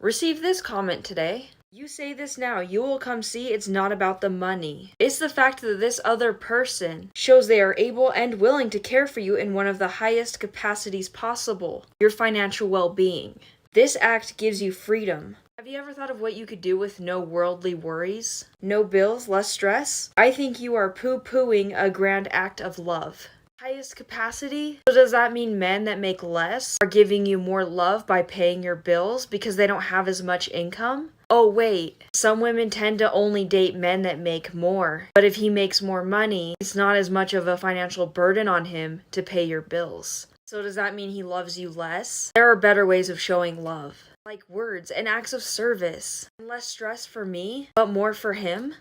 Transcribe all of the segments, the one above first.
Receive this comment today. You say this now, you will come see it's not about the money. It's the fact that this other person shows they are able and willing to care for you in one of the highest capacities possible, your financial well-being. This act gives you freedom. Have you ever thought of what you could do with no worldly worries? No bills, less stress? I think you are poo-pooing a grand act of love. Highest capacity? So does that mean men that make less are giving you more love by paying your bills because they don't have as much income? Oh wait, some women tend to only date men that make more, but if he makes more money, it's not as much of a financial burden on him to pay your bills. So does that mean he loves you less? There are better ways of showing love, like words and acts of service, and less stress for me, but more for him,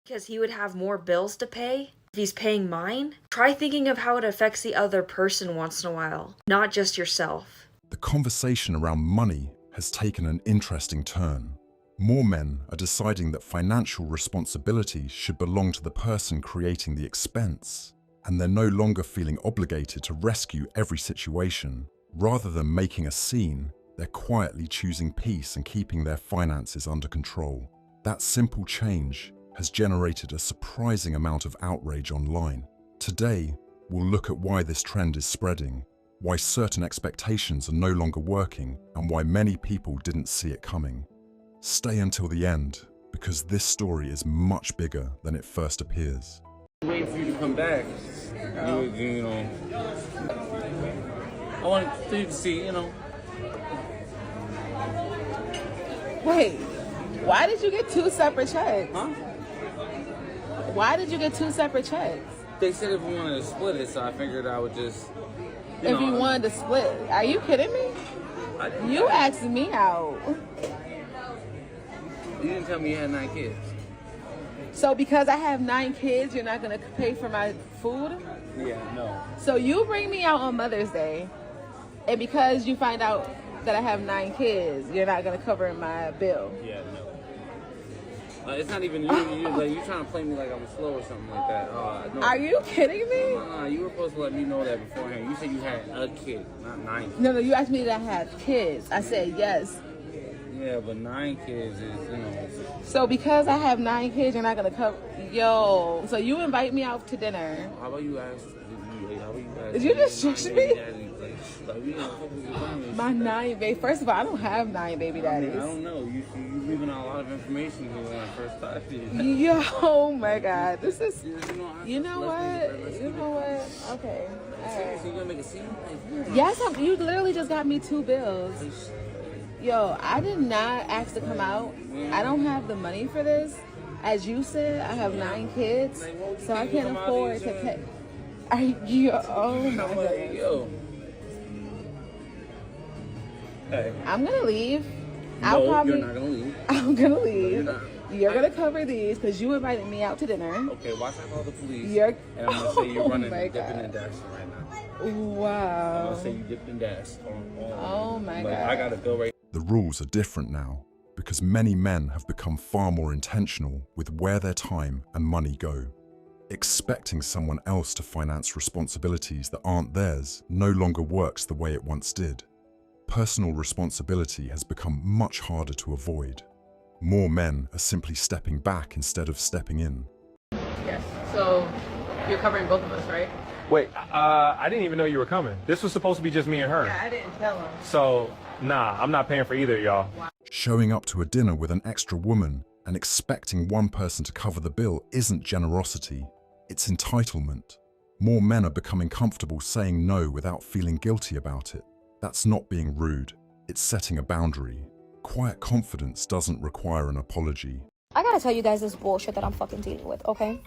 because he would have more bills to pay. If he's paying mine, try thinking of how it affects the other person once in a while, not just yourself. The conversation around money has taken an interesting turn. More men are deciding that financial responsibility should belong to the person creating the expense, and they're no longer feeling obligated to rescue every situation. Rather than making a scene, they're quietly choosing peace and keeping their finances under control. That simple change has generated a surprising amount of outrage online. Today, we'll look at why this trend is spreading, why certain expectations are no longer working, and why many people didn't see it coming. Stay until the end, because this story is much bigger than it first appears. Waiting for you to come back. You know, I wanted you to see, Wait, why did you get two separate checks? Huh? Why did you get two separate checks? They said if we wanted to split it, so I figured I would just, If you wanted to split. Are you kidding me? You asked me out. You didn't tell me you had 9 kids. So because I have 9 kids, you're not going to pay for my food? Yeah, no. So you bring me out on Mother's Day, and because you find out that I have 9 kids, you're not going to cover my bill? Yeah, no. It's not even you. You're trying to play me like I'm slow or something like that. No. Are you kidding me? You were supposed to let me know that beforehand. You said you had a kid, not 9 kids. No, you asked me that I had kids. I said yes. Yeah, but 9 kids is, So because I have 9 kids, you're not going to cover... Yo, so you invite me out to dinner. How about you ask... Did you just shush me? We gonna focus your family. My 9 baby. First of all, I don't have 9 baby daddies. I don't know. You leaving out a lot of information here when I first started. Yo, oh my God. This is... You know what? Okay. Seriously, you gonna make a scene? Yes, you literally just got me 2 bills. Yo, I did not ask to come out. I don't have the money for this. As you said, I have 9 kids, so I can't afford to pay. Oh my God. Yo. Hey. I'm gonna leave. You're not gonna leave. I'm gonna leave. No, you're gonna cover these because you invited me out to dinner. Okay, watch I call the police. And I'm gonna say you're running and dipping God. and dashing right now. Wow. I'm gonna say you dipped and dashed. Oh my God. I got a bill right. The rules are different now, because many men have become far more intentional with where their time and money go. Expecting someone else to finance responsibilities that aren't theirs no longer works the way it once did. Personal responsibility has become much harder to avoid. More men are simply stepping back instead of stepping in. Yes. So you're covering both of us, right? Wait, I didn't even know you were coming. This was supposed to be just me and her. Yeah, I didn't tell him. So, nah, I'm not paying for either of y'all. Showing up to a dinner with an extra woman and expecting one person to cover the bill isn't generosity, it's entitlement. More men are becoming comfortable saying no without feeling guilty about it. That's not being rude, it's setting a boundary. Quiet confidence doesn't require an apology. I gotta tell you guys this bullshit that I'm fucking dealing with, okay?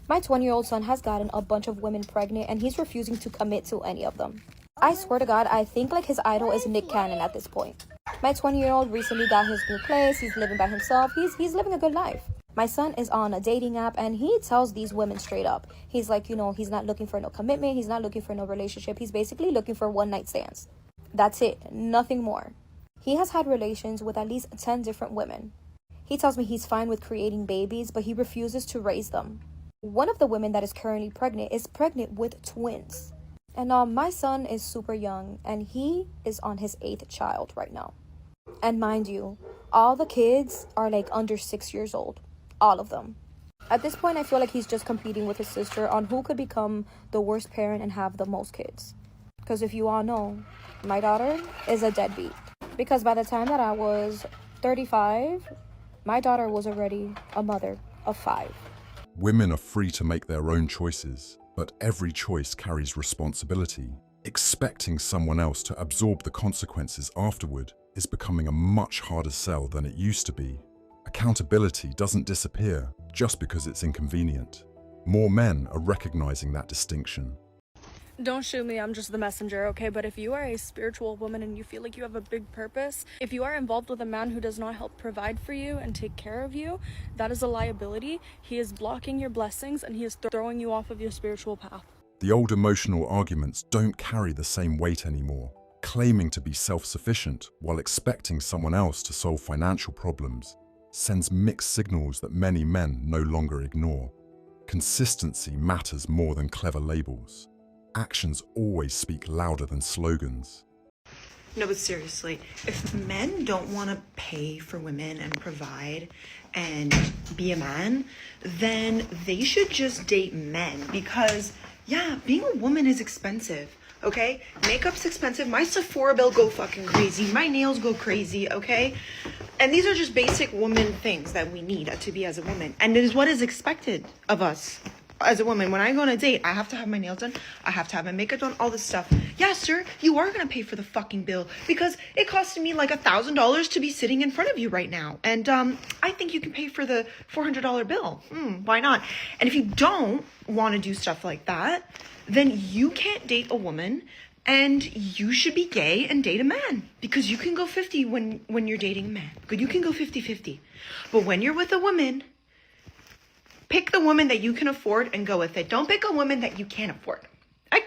My 20-year-old son has gotten a bunch of women pregnant and he's refusing to commit to any of them. I swear to God, I think like his idol is Nick Cannon at this point. My 20-year-old recently got his new place, he's living by himself, he's living a good life. My son is on a dating app and he tells these women straight up. He's like, he's not looking for no commitment, he's not looking for no relationship, he's basically looking for one-night stands. That's it, nothing more. He has had relations with at least 10 different women. He tells me he's fine with creating babies, but he refuses to raise them. One of the women that is currently pregnant is pregnant with twins. And my son is super young and he is on his 8th child right now. And mind you, all the kids are like under 6 years old. All of them. At this point, I feel like he's just competing with his sister on who could become the worst parent and have the most kids. Because if you all know, my daughter is a deadbeat. Because by the time that I was 35, my daughter was already a mother of 5. Women are free to make their own choices, but every choice carries responsibility. Expecting someone else to absorb the consequences afterward is becoming a much harder sell than it used to be. Accountability doesn't disappear just because it's inconvenient. More men are recognizing that distinction. Don't shoot me, I'm just the messenger, okay? But if you are a spiritual woman and you feel like you have a big purpose, if you are involved with a man who does not help provide for you and take care of you, that is a liability. He is blocking your blessings and he is throwing you off of your spiritual path. The old emotional arguments don't carry the same weight anymore. Claiming to be self-sufficient while expecting someone else to solve financial problems sends mixed signals that many men no longer ignore. Consistency matters more than clever labels. Actions always speak louder than slogans. No, but seriously, if men don't want to pay for women and provide and be a man, then they should just date men because, yeah, being a woman is expensive, okay? Makeup's expensive. My Sephora bill go fucking crazy. My nails go crazy, okay? And these are just basic woman things that we need to be as a woman. And it is what is expected of us. As a woman, when I go on a date, I have to have my nails done, I have to have my makeup done, all this stuff. Yeah, sir, you are gonna pay for the fucking bill because it costed me like $1,000 to be sitting in front of you right now. And I think you can pay for the $400 bill. Why not? And if you don't want to do stuff like that, then you can't date a woman and you should be gay and date a man because you can go 50 when you're dating a man. You can go 50-50. But when you're with a woman, pick the woman that you can afford and go with it. Don't pick a woman that you can't afford. Okay?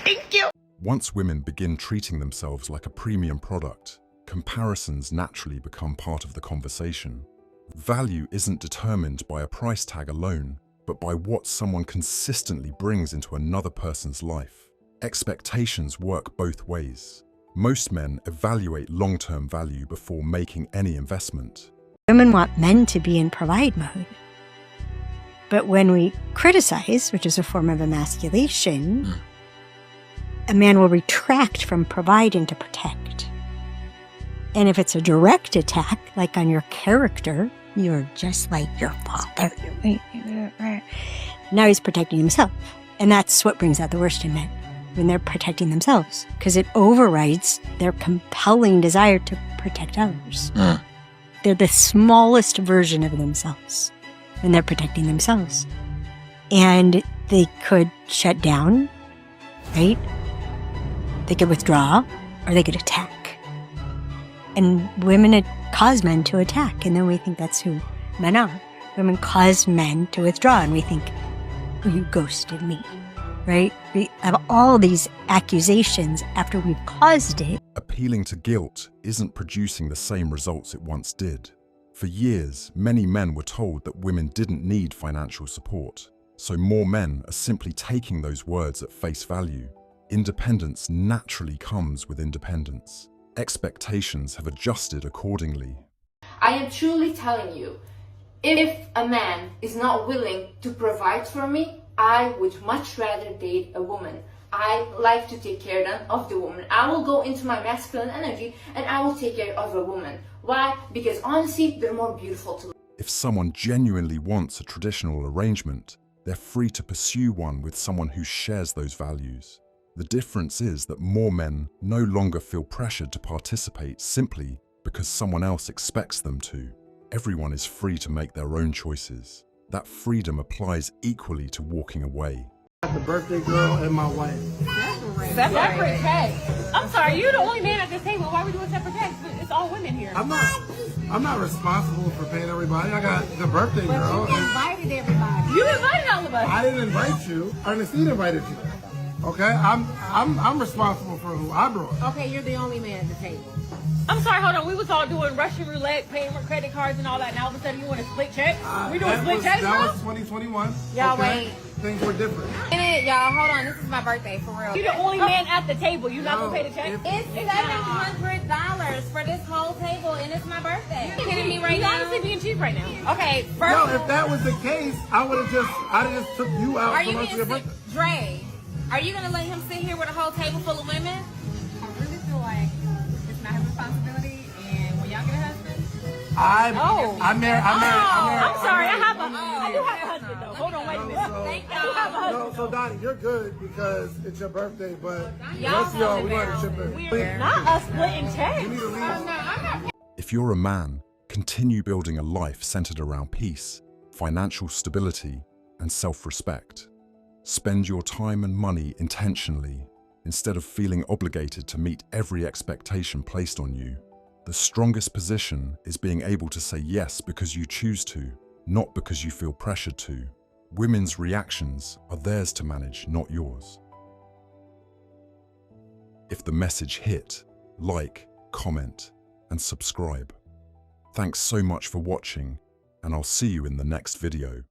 Thank you. Once women begin treating themselves like a premium product, comparisons naturally become part of the conversation. Value isn't determined by a price tag alone, but by what someone consistently brings into another person's life. Expectations work both ways. Most men evaluate long-term value before making any investment. Women want men to be in provide mode. But when we criticize, which is a form of emasculation, a man will retract from provide to protect. And if it's a direct attack, like on your character, you're just like your father. Now he's protecting himself. And that's what brings out the worst in men, when they're protecting themselves, because it overrides their compelling desire to protect others. They're the smallest version of themselves. And they're protecting themselves. And they could shut down, right? They could withdraw, or they could attack. And women cause men to attack, and then we think that's who men are. Women cause men to withdraw, and we think, oh, you ghosted me, right? We have all these accusations after we've caused it. Appealing to guilt isn't producing the same results it once did. For years, many men were told that women didn't need financial support, so more men are simply taking those words at face value. Independence naturally comes with independence. Expectations have adjusted accordingly. I am truly telling you, if a man is not willing to provide for me, I would much rather date a woman. I like to take care of the woman. I will go into my masculine energy and I will take care of a woman. Why? Because honestly, they're more beautiful to look. If someone genuinely wants a traditional arrangement, they're free to pursue one with someone who shares those values. The difference is that more men no longer feel pressured to participate simply because someone else expects them to. Everyone is free to make their own choices. That freedom applies equally to walking away. The birthday girl and my wife. Separate cake. I'm sorry, you're the only man at this table. Why are we doing separate cakes? It's all women here. I'm not responsible for paying everybody. I got the birthday girl. You invited everybody. You invited all of us. I didn't invite you. Ernestine invited you. Okay, I'm responsible for who I brought. Okay, you're the only man at the table. I'm sorry, hold on. We was all doing Russian roulette, paying with credit cards and all that. Now all of a sudden you want to split check? We doing split checks, bro? That was 2021. Y'all okay? wait. things were different. Y'all, hold on. This is my birthday, for real. You're the only man at the table. You not gonna pay the check? It's $700 for this whole table, and it's my birthday. You kidding me right now? You're honestly being cheap right now. Okay, No, first. if that was the case, I'd have just took you out Are for you most of your gonna birthday. sit, Dre? Are you gonna let him sit here with a whole table full of women? I really feel like it's not his responsibility, and when y'all get a husband. I'm married. I'm sorry, I do have a husband though. Hold on, wait a minute. Thank I do have a husband. No, so Donnie, you're good because it's your birthday, but the Y'all rest of y'all, have we to want to chip in. Not us splitting checks. You need to leave. If you're a man, continue building a life centered around peace, financial stability, and self-respect. Spend your time and money intentionally instead of feeling obligated to meet every expectation placed on you. The strongest position is being able to say yes because you choose to, not because you feel pressured to. Women's reactions are theirs to manage, not yours. If the message hit, like, comment, and subscribe. Thanks so much for watching, and I'll see you in the next video.